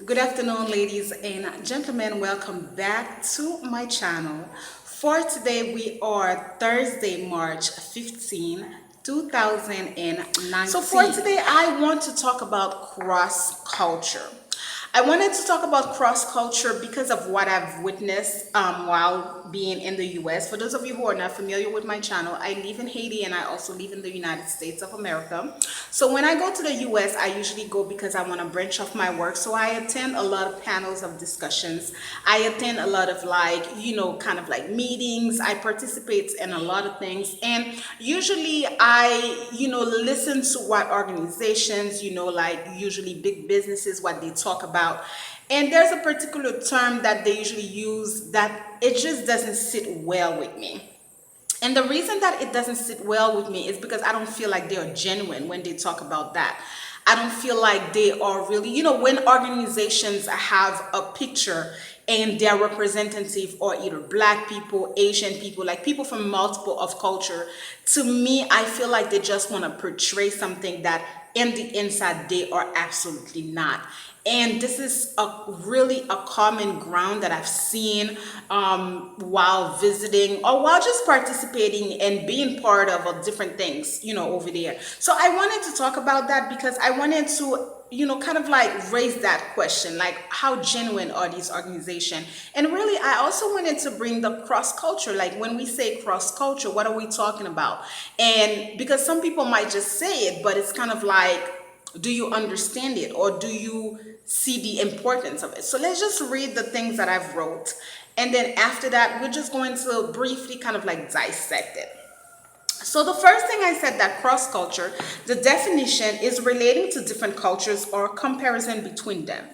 Good afternoon, ladies and gentlemen. Welcome back to my channel. For today, we are Thursday, March 15, 2019. So for today, I want to talk about cross culture. I wanted to talk about cross culture because of what I've witnessed while being in the US. For those of you who are not familiar with my channel, I live in Haiti and I also live in the United States of America. So when I go to the US, I usually go because I want to branch off my work. So I attend a lot of panels of discussions. I attend a lot of kind of like meetings. I participate in a lot of things. And usually I listen to what organizations, like usually big businesses, what they talk about. And there's a particular term that they usually use that it just doesn't sit well with me. And the reason that it doesn't sit well with me is because I don't feel like they are genuine when they talk about that. I don't feel like they are really, when organizations have a picture and their representative or either black people, Asian people, like people from multiple of culture, to me, I feel like they just want to portray something that in the inside they are absolutely not. And this is a common ground that I've seen while visiting or while just participating and being part of different things, over there. So I wanted to talk about that because I wanted to kind of like raise that question, like how genuine are these organizations? And really, I also wanted to bring the cross culture. Like when we say cross culture, what are we talking about? And because some people might just say it, but it's kind of like, do you understand it or do you see the importance of it? So let's just read the things that I've wrote, and then after that we're just going to briefly kind of like dissect it. So the first thing I said, that cross culture, the definition is relating to different cultures or comparison between them.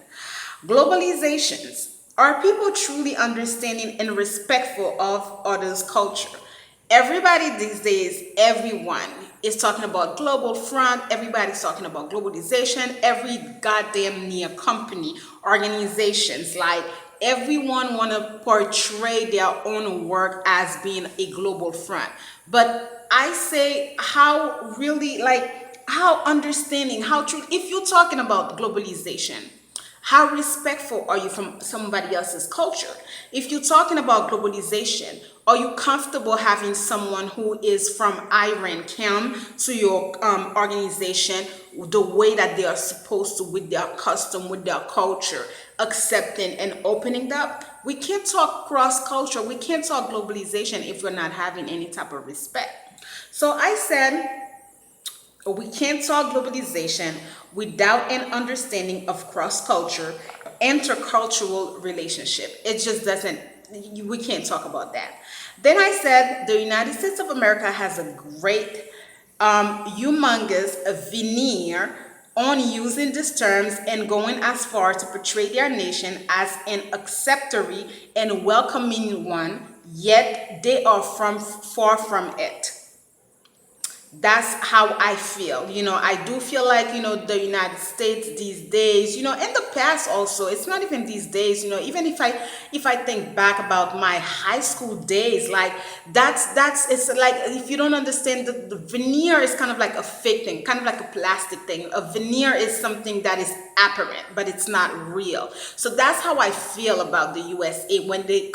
Globalizations are people truly understanding and respectful of others' culture. Everybody these days, everyone is talking about global front. Everybody's talking about globalization. Every goddamn near company, organizations, like everyone want to portray their own work as being a global front. But I say, how really, like, how understanding, how true, if you're talking about globalization, how respectful are you from somebody else's culture? If you're talking about globalization, are you comfortable having someone who is from Iran come to your organization the way that they are supposed to, with their custom, with their culture, accepting and opening up? We can't talk cross culture. We can't talk globalization if we're not having any type of respect. So I said, we can't talk globalization without an understanding of cross-culture, intercultural relationship. It just doesn't, we can't talk about that. Then I said the United States of America has a great, humongous veneer on using these terms and going as far to portray their nation as an acceptory and welcoming one, yet they are far from it. That's how I feel. I do feel like, the United States these days, in the past also, it's not even these days, even if I think back about my high school days, like that's it's like, if you don't understand, the veneer is kind of like a fake thing, kind of like a plastic thing. A veneer is something that is apparent, but it's not real. So that's how I feel about the USA when they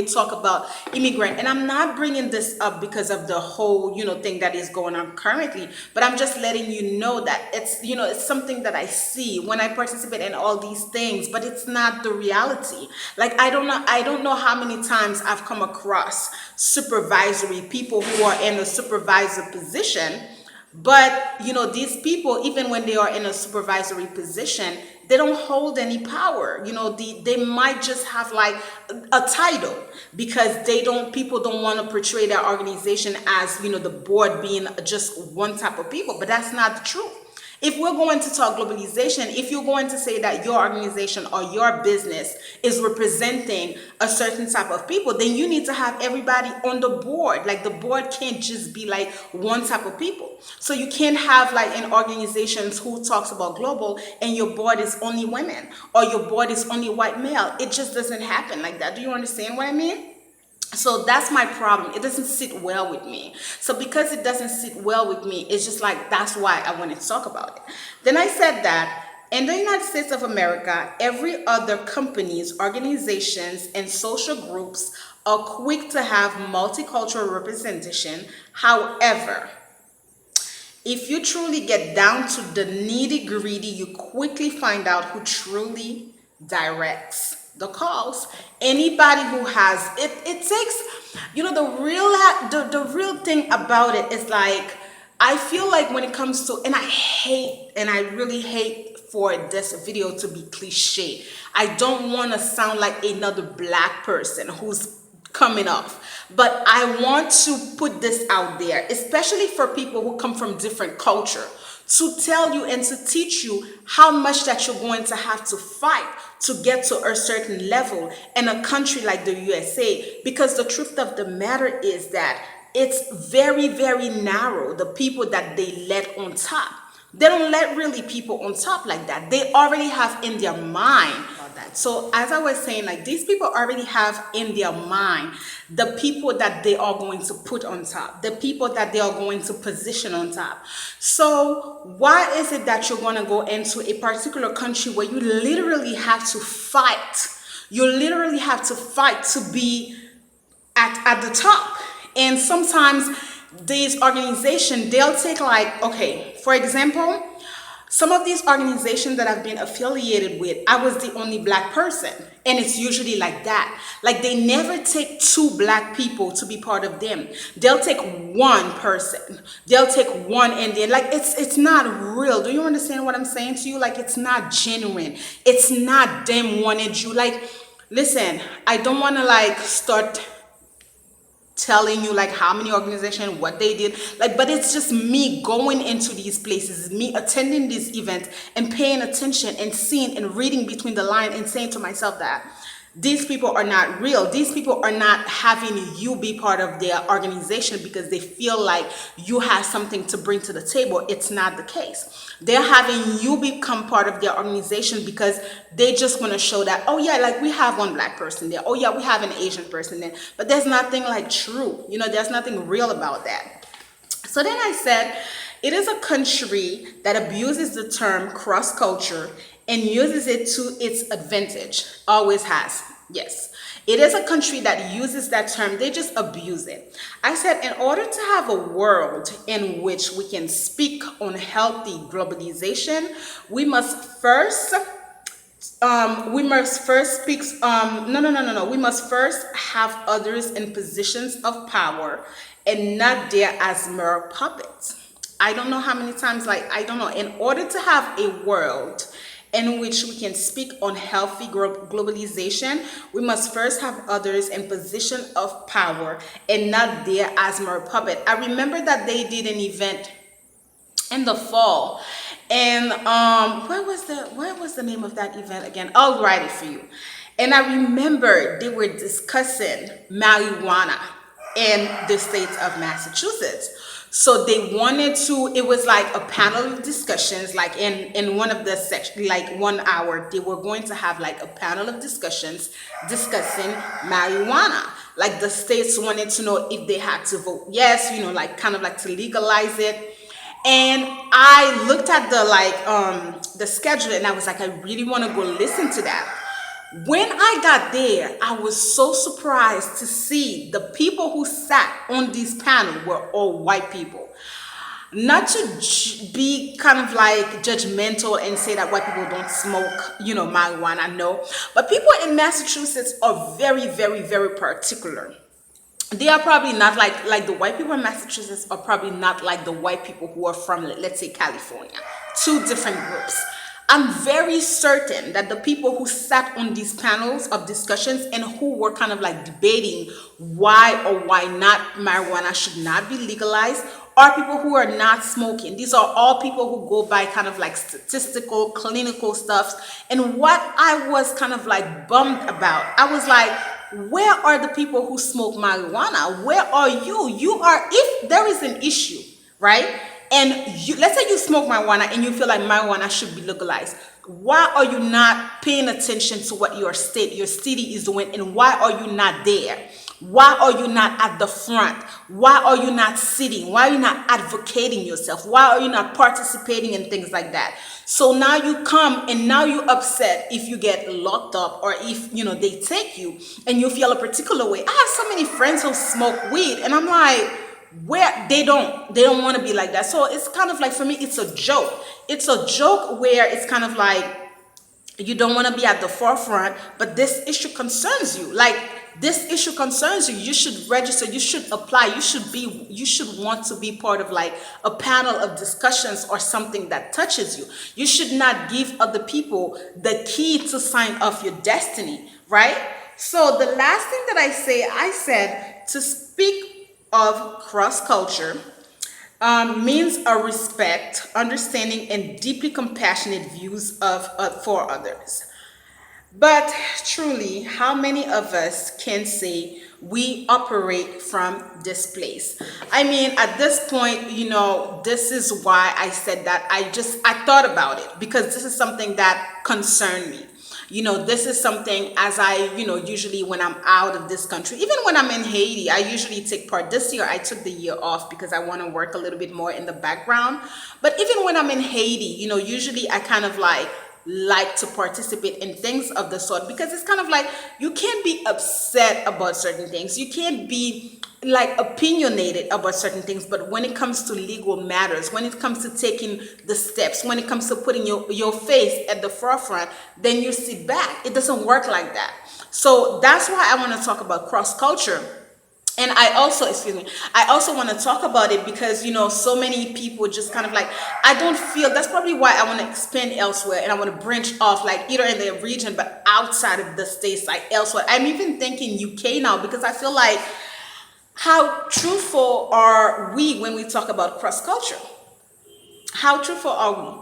talk about immigrant. And I'm not bringing this up because of the whole, thing that is going on currently, but I'm just letting you know that it's something that I see when I participate in all these things, but it's not the reality. Like, I don't know how many times I've come across supervisory people who are in a supervisor position. But these people, even when they are in a supervisory position, they don't hold any power. They might just have like a title, because people don't want to portray their organization as, the board being just one type of people. But that's not the truth. If we're going to talk globalization, if you're going to say that your organization or your business is representing a certain type of people, then you need to have everybody on the board. Like, the board can't just be like one type of people. So you can't have like an organization who talks about global and your board is only women or your board is only white male. It just doesn't happen like that. Do you understand what I mean? So that's my problem. It doesn't sit well with me. So because it doesn't sit well with me, it's just like, that's why I wanted to talk about it. Then I said that in the United States of America, every other companies, organizations, and social groups are quick to have multicultural representation. However, if you truly get down to the nitty gritty, you quickly find out who truly directs the calls. Anybody who has it, it takes, the real thing about it is like, I feel like when it comes to, and I really hate for this video to be cliche. I don't want to sound like another black person who's coming off, but I want to put this out there, especially for people who come from different culture, to tell you and to teach you how much that you're going to have to fight to get to a certain level in a country like the USA. Because the truth of the matter is that it's very, very narrow, the people that they let on top. They don't let really people on top like that. They already have in their mind about that. So as I was saying, like, these people already have in their mind the people that they are going to put on top, the people that they are going to position on top. So why is it that you're going to go into a particular country where you literally have to fight? You literally have to fight to be at the top. And sometimes these organizations, they'll take, like, okay, for example, some of these organizations that I've been affiliated with, I was the only black person. And it's usually like that. Like, they never take two black people to be part of them. They'll take one person. They'll take one Indian. Like, it's not real. Do you understand what I'm saying to you? Like, it's not genuine. It's not them wanted you. Like, listen, I don't want to, like, start telling you like how many organizations, what they did, like, but it's just me going into these places, me attending these events and paying attention and seeing and reading between the lines and saying to myself that these people are not real. These people are not having you be part of their organization because they feel like you have something to bring to the table. It's not the case. They're having you become part of their organization because they just want to show that, oh yeah, like, we have one black person there. Oh yeah, we have an Asian person there. But there's nothing like true. There's nothing real about that. So then I said, it is a country that abuses the term cross-culture and uses it to its advantage. Always has. Yes. It is a country that uses that term. They just abuse it. I said, in order to have a world in which we can speak on healthy globalization, we must first speak, no. We must first have others in positions of power and not there as mere puppets. I don't know how many times, like, I don't know. In order to have a world in which we can speak on healthy globalization, we must first have others in position of power and not there as mere puppet. I remember that they did an event in the fall, and what was the name of that event again? I'll write it for you. And I remember they were discussing marijuana in the state of Massachusetts. So they wanted to, it was like a panel of discussions, like in one of the sections, like 1 hour, they were going to have like a panel of discussions discussing marijuana. Like, the states wanted to know if they had to vote yes, like, kind of like to legalize it. And I looked at the schedule and I was like, I really want to go listen to that. When I got there, I was so surprised to see the people who sat on this panel were all white people. Not to be kind of like judgmental and say that white people don't smoke, marijuana, no. But people in Massachusetts are very, very, very particular. They are probably not like the white people in Massachusetts are probably not like the white people who are from, let's say, California. Two different groups. I'm very certain that the people who sat on these panels of discussions and who were kind of like debating why or why not marijuana should not be legalized are people who are not smoking. These are all people who go by kind of like statistical, clinical stuff. And what I was kind of like bummed about, I was like, where are the people who smoke marijuana? Where are you? You are, if there is an issue, right? And let's say you smoke marijuana and you feel like marijuana should be legalized. Why are you not paying attention to what your city is doing, and why are you not there? Why are you not at the front? Why are you not sitting? Why are you not advocating yourself? Why are you not participating in things like that? So now you come and now you upset if you get locked up, or if they take you and you feel a particular way. I have so many friends who smoke weed, and I'm like, where they don't want to be like that. So it's kind of like, for me, it's a joke. It's a joke where it's kind of like, you don't want to be at the forefront, but this issue concerns you. Like, this issue concerns you. You should register, you should apply, you should want to be part of like a panel of discussions or something that touches you. You should not give other people the key to sign off your destiny, right? So the last thing that I said to speak of cross culture means a respect, understanding, and deeply compassionate views of for others. But truly, how many of us can say we operate from this place? I mean, at this point, this is why I said that. I thought about it because this is something that concerned me. This is something, as I, usually when I'm out of this country, even when I'm in Haiti, I usually take part. This year, I took the year off because I want to work a little bit more in the background. But even when I'm in Haiti, usually I kind of like to participate in things of the sort, because it's kind of like, you can't be upset about certain things, you can't be like opinionated about certain things, but when it comes to legal matters, when it comes to taking the steps, when it comes to putting your face at the forefront, then you sit back. It doesn't work like that. So that's why I want to talk about cross culture. And I also want to talk about it because, so many people just kind of like, I don't feel, that's probably why I want to expand elsewhere, and I want to branch off, like either in the region, but outside of the States, like elsewhere. I'm even thinking UK now, because I feel like, how truthful are we when we talk about cross culture? How truthful are we?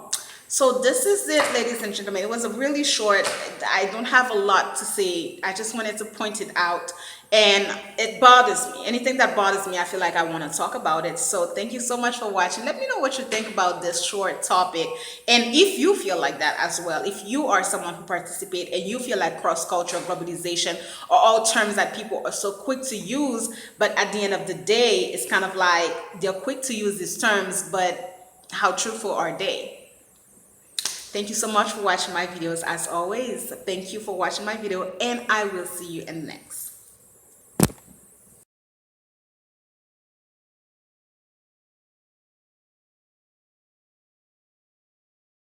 So this is it, ladies and gentlemen. It was a really short, I don't have a lot to say. I just wanted to point it out. And it bothers me. Anything that bothers me, I feel like I want to talk about it. So thank you so much for watching. Let me know what you think about this short topic. And if you feel like that as well, if you are someone who participates and you feel like cross-culture, globalization, are all terms that people are so quick to use, but at the end of the day, it's kind of like they're quick to use these terms, but how truthful are they? Thank you so much for watching my videos. As always, thank you for watching my video, and I will see you in the next.